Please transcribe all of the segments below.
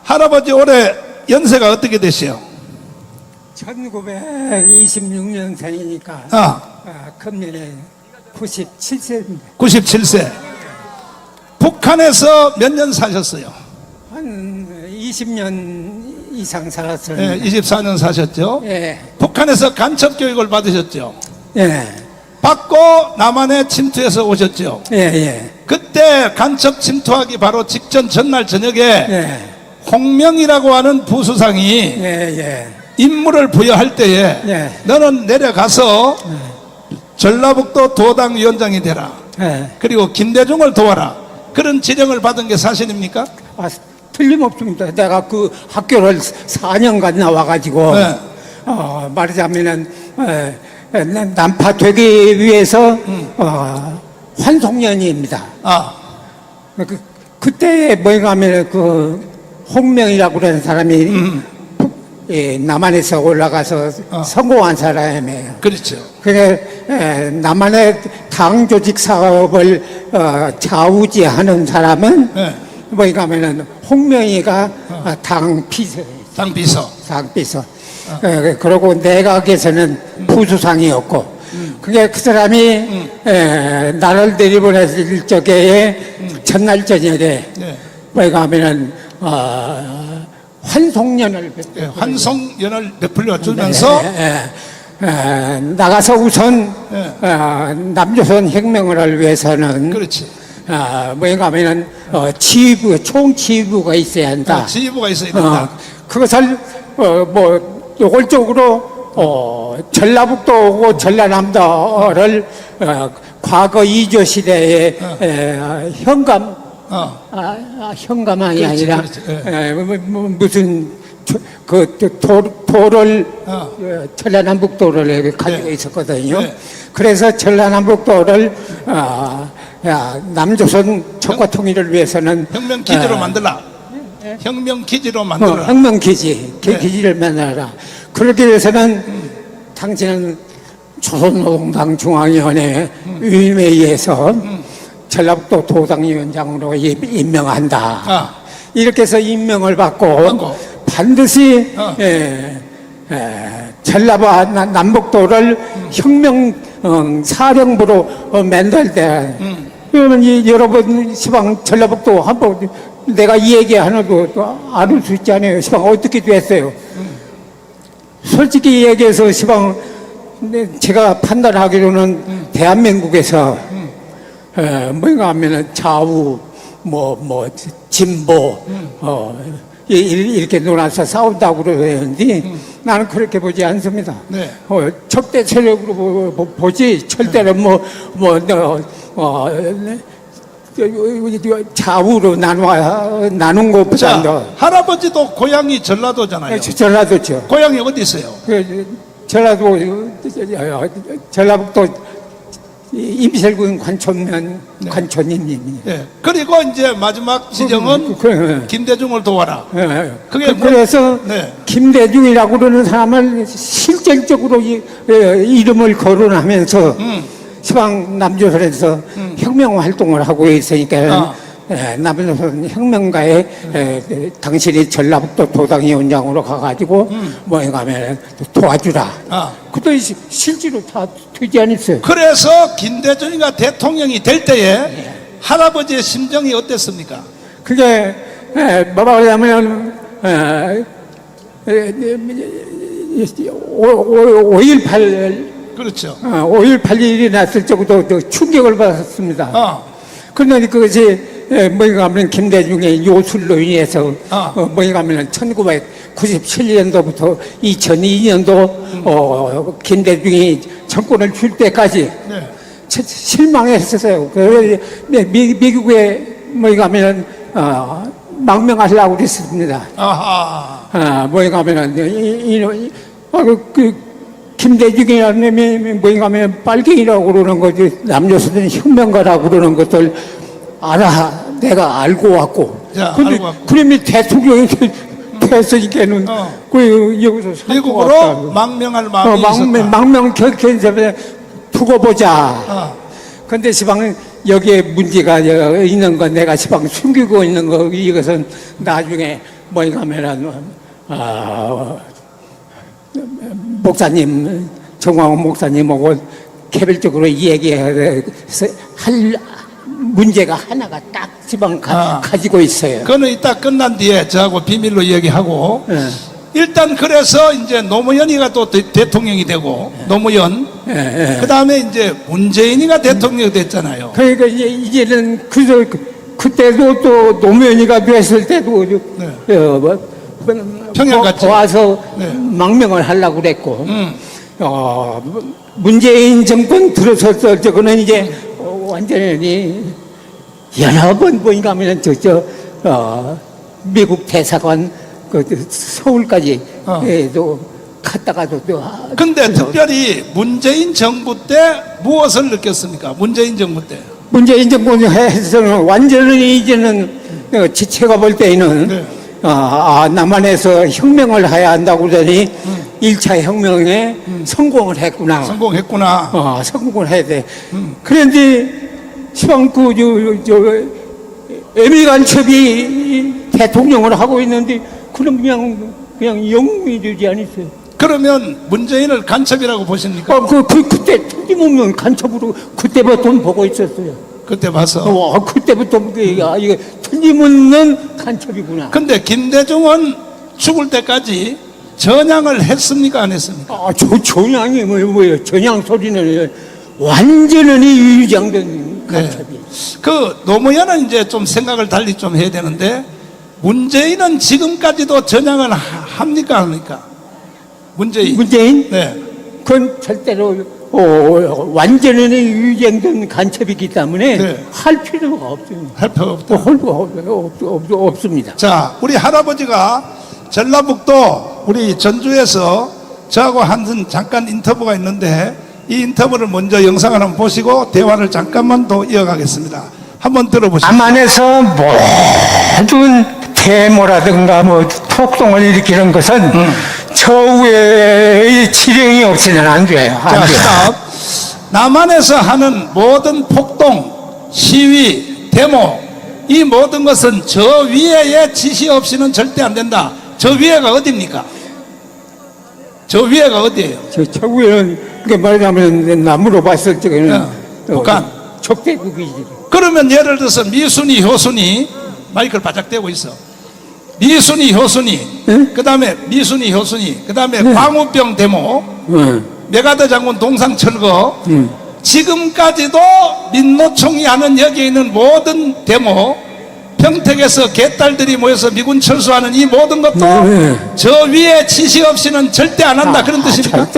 할아버지 올해 연세가 어떻게 되시요? 1926년생이니까 금년에 97세입니다. 97세. 북한에서 몇 년 사셨어요? 한 20년 이상 살았어요. 네, 24년 사셨죠? 예. 북한에서 간첩 교육을 받으셨죠? 예. 받고 남한에 침투해서 오셨죠? 예, 예. 그때 간첩 침투하기 바로 직전 전날 저녁에 예. 홍명이라고 하는 부수상이 예, 예. 임무를 부여할 때에 예. 너는 내려가서 전라북도 도당위원장이 되라. 예. 그리고 김대중을 도와라. 그런 지령을 받은 게 사실입니까? 아, 틀림없습니다. 내가 그 학교를 4년간 나와가지고, 네. 말하자면은, 난파 되기 위해서, 환송년입니다. 그때 뭐가 하면 홍명이라고 그러는 사람이, 예, 남한에서 올라가서 성공한 사람이에요. 그렇죠. 그래, 남한의 당 조직 사업을 좌우지하는 사람은 네. 뭐가 하면은 홍명이가 당 비서예요. 당 비서. 당 비서. 그리고 내각에서는 부수상이었고, 그게 그 사람이 나를 내리보냈을 적에 전날 저녁에 네. 뭐가 하면은 환송년을 네, 환송연을 베풀려 주면서 나가서 우선 네. 남조선 혁명을 위해서는 그렇지. 뭐인가 하면은 지휘부, 총지휘부가 있어야 한다. 지휘부가 있어야 된다. 그것을 뭐 노골적으로 전라북도 오고 전라남도를 과거 이조 시대의 현감 현감항이 그렇지, 아니라 그렇지. 무슨 도를 전라남북도를 가지고 네. 있었거든요. 네. 그래서 전라남북도를 남조선 적과 통일을 위해서는 혁명 기지로 만들라. 혁명 기지로 만들라. 혁명 기지, 네. 기지를 만들어라. 그러기 위해서는 당신은 조선노동당 중앙위원회 위임에 의해서 전라북도 도당위원장으로 임명한다. 이렇게 해서 임명을 받고 반드시 전라북 남북도를 혁명 사령부로 만들 때 그러면 여러분 시방 전라북도 한번 내가 이 얘기 하나도 안 할 수 있지 않아요. 시방 어떻게 됐어요? 솔직히 얘기해서 시방 제가 판단하기로는 대한민국에서 뭔가 하면은 좌우 진보 이렇게 놀아서 싸운다고 그러는데 나는 그렇게 보지 않습니다. 네. 적대 세력으로 보지 절대로 좌우로 나눈 것보다 자, 할아버지도 고향이 전라도잖아요. 전라도죠. 고향이 어디 있어요? 전라북도 임실군 관촌면 관촌인님이에요. 네. 그리고 이제 마지막 지정은 김대중을 도와라. 그게 그래서 네. 김대중이라고 그러는 사람을 실질적으로 이름을 거론하면서 시방 남조선에서 혁명 활동을 하고 있으니까 남조선 혁명가에 당신이 전라북도 도당위원장으로 가가지고 뭐인가 하면 도와주라. 그것도 실제로 다 되지 않았어요. 그래서 김대중이가 대통령이 될 때에 할아버지의 심정이 어땠습니까? 그게 뭐라 그러냐면 5.18 그렇죠. 5.18일이 났을 적에도 충격을 받았습니다. 그런데 그것이 뭐인가 하면 김대중의 요술로 인해서 뭐인가 하면 1997년도부터 2002년도 김대중이 정권을 줄 때까지 실망했었어요. 그래서 미국에 뭐인가 하면 망명하려고 그랬습니다. 뭐인가 하면 김대중이라는 뭐인가 하면 빨갱이라고 그러는 거지 남조선 혁명가라고 그러는 것들 내가 알고 왔고. 근데 그러면 대통령이 됐으니까는 여기서 미국으로 망명할 마음이 있었다. 망명 결정에 두고 보자. 근데 시방 여기에 문제가 있는 건 내가 시방 숨기고 있는 거 이것은 나중에 뭐인가 하면은 목사님 정광훈 목사님하고 개별적으로 얘기할 문제가 하나가 딱 지방 가지고 있어요. 그거는 이따 끝난 뒤에 저하고 비밀로 얘기하고 예. 일단 그래서 이제 노무현이가 또 대통령이 되고 노무현 예, 예. 그 다음에 이제 문재인이가 대통령이 됐잖아요. 그러니까 이제는 그때도 또 노무현이가 됐을 때도 네. 평양 갔죠. 와서 네. 망명을 하려고 그랬고 문재인 정권 들어섰을 적은 이제 완전히 여러 번 보니까 하면 미국 대사관 서울까지 도 갔다가도 또 근데 특별히 문재인 정부 때 무엇을 느꼈습니까? 문재인 정부 때. 문재인 정권에서는 완전히 이제는 지체가 볼 때에는 네. 남한에서 혁명을 해야 한다고 그러더니 1차 혁명에 성공을 했구나. 성공했구나. 성공을 해야 돼. 그런데 시방 에미 간첩이 대통령을 하고 있는데 그럼 그냥 영웅이 되지 않았어요. 그러면 문재인을 간첩이라고 보십니까? 그때 틀림없는 간첩으로 그때부터 보고 있었어요. 그때 봐서. 그때부터 이거 틀림없는 간첩이구나. 근데 김대중은 죽을 때까지 전향을 했습니까? 안 했습니까? 전향이 뭐예요? 전향 소리는 완전히 위장된 간첩이. 네. 그 노무현은 이제 좀 생각을 달리 좀 해야 되는데 문재인은 지금까지도 전향을 합니까? 안 합니까? 문재인? 네. 그건 절대로 완전히 위장된 간첩이기 때문에 네. 할 필요가 없어요. 할 필요가 없다. 할 필요가 없습니다. 자, 우리 할아버지가 전라북도 우리 전주에서 저하고 한 잠깐 인터뷰가 있는데 이 인터뷰를 먼저 영상을 한번 보시고 대화를 잠깐만 더 이어가겠습니다. 한번 들어보시죠. 남한에서 모든 데모라든가 폭동을 일으키는 것은 저 위에 지령이 없이는 안 돼요. 자, 스탑. 남한에서 하는 모든 폭동, 시위, 데모 이 모든 것은 저 위에의 지시 없이는 절대 안 된다. 저 위에가 어디입니까? 저 위에가 어디예요? 저 위에는 말하자면 남으로 봤을 적에는 북한. 적대국이지. 그러면 예를 들어서 미순이, 효순이 마이크를 바짝 대고 있어. 미순이, 효순이, 그 다음에 미순이, 효순이, 그 다음에 광우병 데모, 메가더 장군 동상 철거, 지금까지도 민노총이 하는 여기에 있는 모든 데모, 평택에서 개딸들이 모여서 미군 철수하는 이 모든 것도 저 위에 지시 없이는 절대 안 한다. 그런 뜻입니까?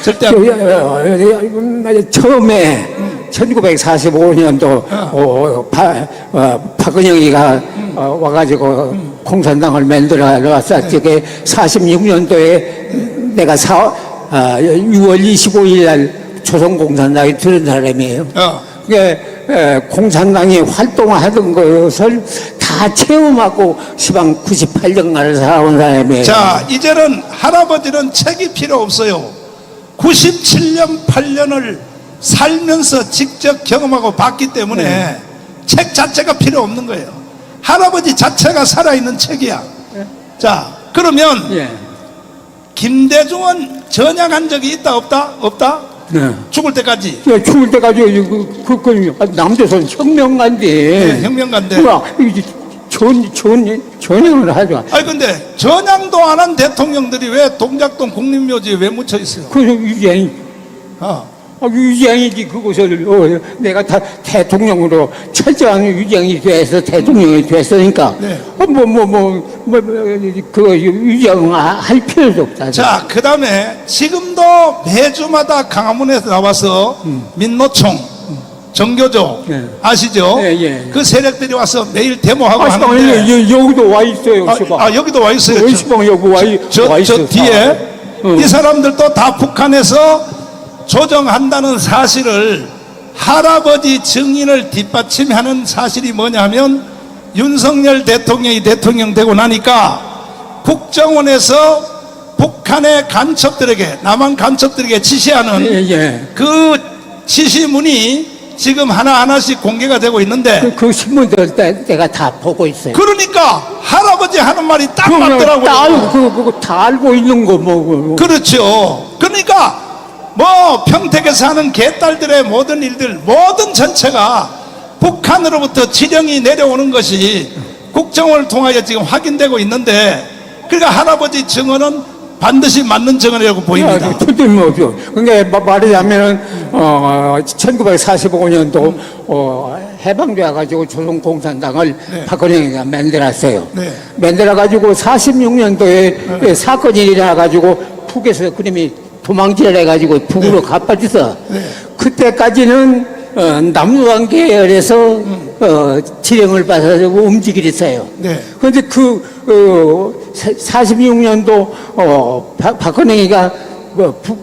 절대 안 한다. 처음에 1945년도 박은영이가 와가지고 공산당을 만들어 놨어. 저게 46년도에 내가 6월 25일 날 조선공산당에 들은 사람이에요. 공산당이 활동하던 것을 다 체험하고 시방 98년간을 살아온 사람이에요. 자, 이제는 할아버지는 책이 필요 없어요. 97년, 8년을 살면서 직접 경험하고 봤기 때문에 책 자체가 필요 없는 거예요. 할아버지 자체가 살아있는 책이야. 자, 그러면 김대중은 전향한 적이 있다 없다? 없다? 죽을 때까지. 죽을 때까지 남조선 혁명가인데. 혁명가인데. 전향을 하죠. 아니 근데 전향도 안 한 대통령들이 왜 동작동 국립묘지에 왜 묻혀 있어요? 그래서 위장이 위장이지. 그것을 내가 다 대통령으로 철저한 위장이 돼서 대통령이 됐으니까 그 위장할 필요도 없다. 자, 그 다음에 지금도 매주마다 강화문에서 나와서 민노총, 정교조 아시죠? 그 세력들이 와서 매일 데모하고 하는데 여기도 와 있어요. 여기도 와 있어요. 저 뒤에 이 사람들도 다 북한에서 조정한다는 사실을 할아버지 증인을 뒷받침하는 사실이 뭐냐 하면 윤석열 대통령이 대통령 되고 나니까 국정원에서 북한의 간첩들에게 남한 간첩들에게 지시하는 그 지시문이 지금 하나하나씩 공개가 되고 있는데 그 신문들 내가 다 보고 있어요. 그러니까 할아버지 하는 말이 딱 그거 맞더라고요. 그거 다 알고 있는 거 뭐. 그렇죠. 그러니까 뭐 평택에서 하는 개딸들의 모든 일들 모든 전체가 북한으로부터 지령이 내려오는 것이 국정원을 통하여 지금 확인되고 있는데 그러니까 할아버지 증언은 반드시 맞는 증언이라고 보입니다. 틀림없죠. 그러니까 말하자면은 1945년도 해방돼 가지고 조선공산당을 네. 박근혜가 만들었어요. 네. 만들어 가지고 46년도에 사건이 일어나 가지고 북에서 그림이 도망질을 해 가지고 북으로 가빠졌어. 네. 그때까지는 남루한 계열에서 지령을 받아서 움직이랬어요. 네. 그런데 46년도 박근혜가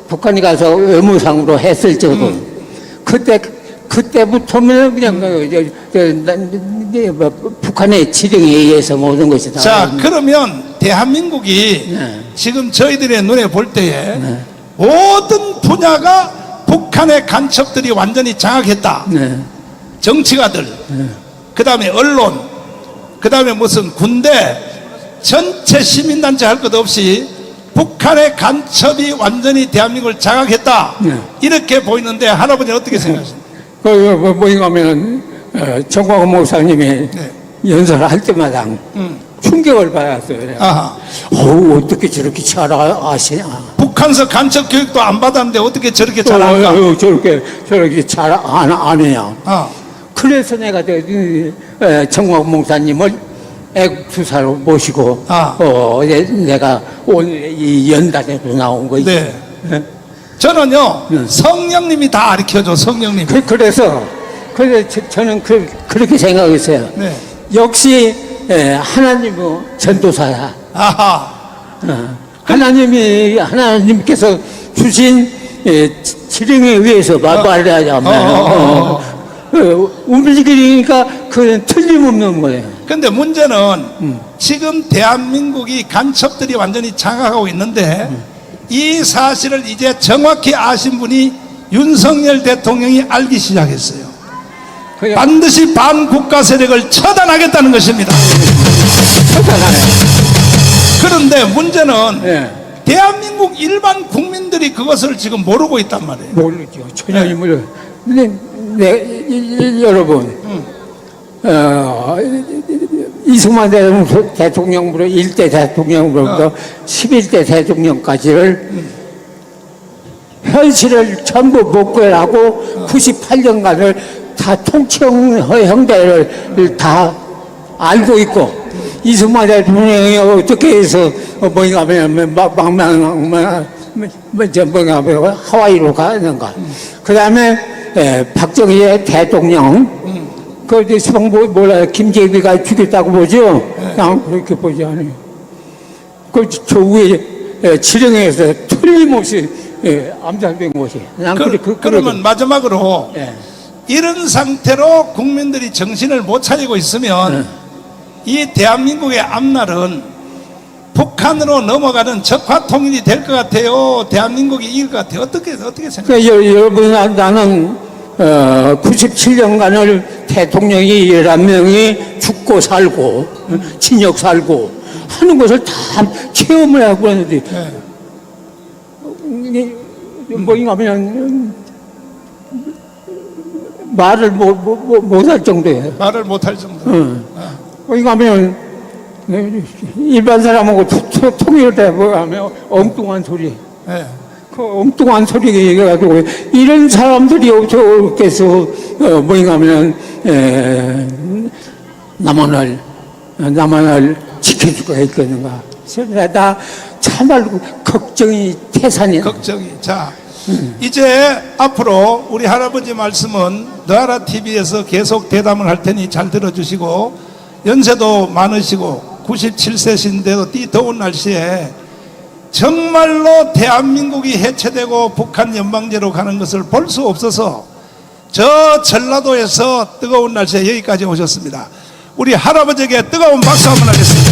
북한에 가서 외무상으로 했을 적은 그때부터는 그냥 북한의 지령에 의해서 모든 것이 다. 자, 그러면 대한민국이 네. 지금 저희들의 눈에 볼 때에 네. 모든 분야가 북한의 간첩들이 완전히 장악했다. 네. 정치가들, 그 다음에 언론, 그 다음에 무슨 군대, 전체 시민단체 할 것 없이 북한의 간첩이 완전히 대한민국을 장악했다. 네. 이렇게 보이는데 할아버지는 어떻게 생각하십니까? 뭐인가 하면은 정광훈 목사님이 네. 연설할 때마다 충격을 받았어요. 아하. 어떻게 저렇게 잘 아시냐. 북한서 간첩 교육도 안 받았는데 어떻게 저렇게 잘할까? 저렇게 잘 아느냐. 아. 그래서 내가 정광훈 목사님을 애국투사로 모시고 내가 오늘 이 연단에도 나온 거지. 네. 저는요 성령님이 다 가르쳐줘. 성령님이. 그래서 저는 그렇게 생각했어요. 네. 역시 하나님의 전도사야. 아하. 하나님께서 주신 지령에 의해서 말하자면 움직이니까 그건 틀림없는 거예요. 근데 문제는 지금 대한민국이 간첩들이 완전히 장악하고 있는데 이 사실을 이제 정확히 아신 분이 윤석열 대통령이 알기 시작했어요. 반드시 반국가 세력을 처단하겠다는 것입니다. 그런데 문제는 네. 대한민국 일반 국민들이 그것을 지금 모르고 있단 말이에요. 모르죠. 전혀 모르. 근데 여러분, 이승만 대통령부터 1대 대통령부터 11대 대통령까지를 현실을 전부 복구하고 98년간을 다 통치형대를 다 알고 있고 이승만 대통령이 어떻게 해서 뭐인가 하면 하와이로 가는가. 그 다음에 박정희 대통령 그 시방 몰라요. 김재비가 죽였다고 보죠. 난 그렇게 보지 않아요. 저 위에 지령에서 틀림없이 암살된 곳이. 그러면 마지막으로 이런 상태로 국민들이 정신을 못 차리고 있으면 이 대한민국의 앞날은 북한으로 넘어가는 적화 통일이 될 것 같아요. 대한민국이 이길 것 같아요. 어떻게 생각해요? 여러분, 나는 97년간을 대통령이 11명이 죽고 살고 진역 살고 하는 것을 다 체험을 하고 하는데 뭐인가 하면 말을 못할 정도예요. 말을 못할 정도. 뭐인가 하면 일반 사람하고 통일될 뭐 하면 엉뚱한 소리. 그 엉뚱한 소리 얘기해가지고 이런 사람들이 어떻게서 뭐인가 하면 남한을 지켜줄 수가 있겠는가. 나 참말로 걱정이 태산이야. 걱정이. 자, 이제 앞으로 우리 할아버지 말씀은 너하라 TV에서 계속 대담을 할 테니 잘 들어주시고 연세도 많으시고 97세신데도 이 더운 날씨에 정말로 대한민국이 해체되고 북한 연방제로 가는 것을 볼 수 없어서 저 전라도에서 뜨거운 날씨에 여기까지 오셨습니다. 우리 할아버지에게 뜨거운 박수 한번 하겠습니다.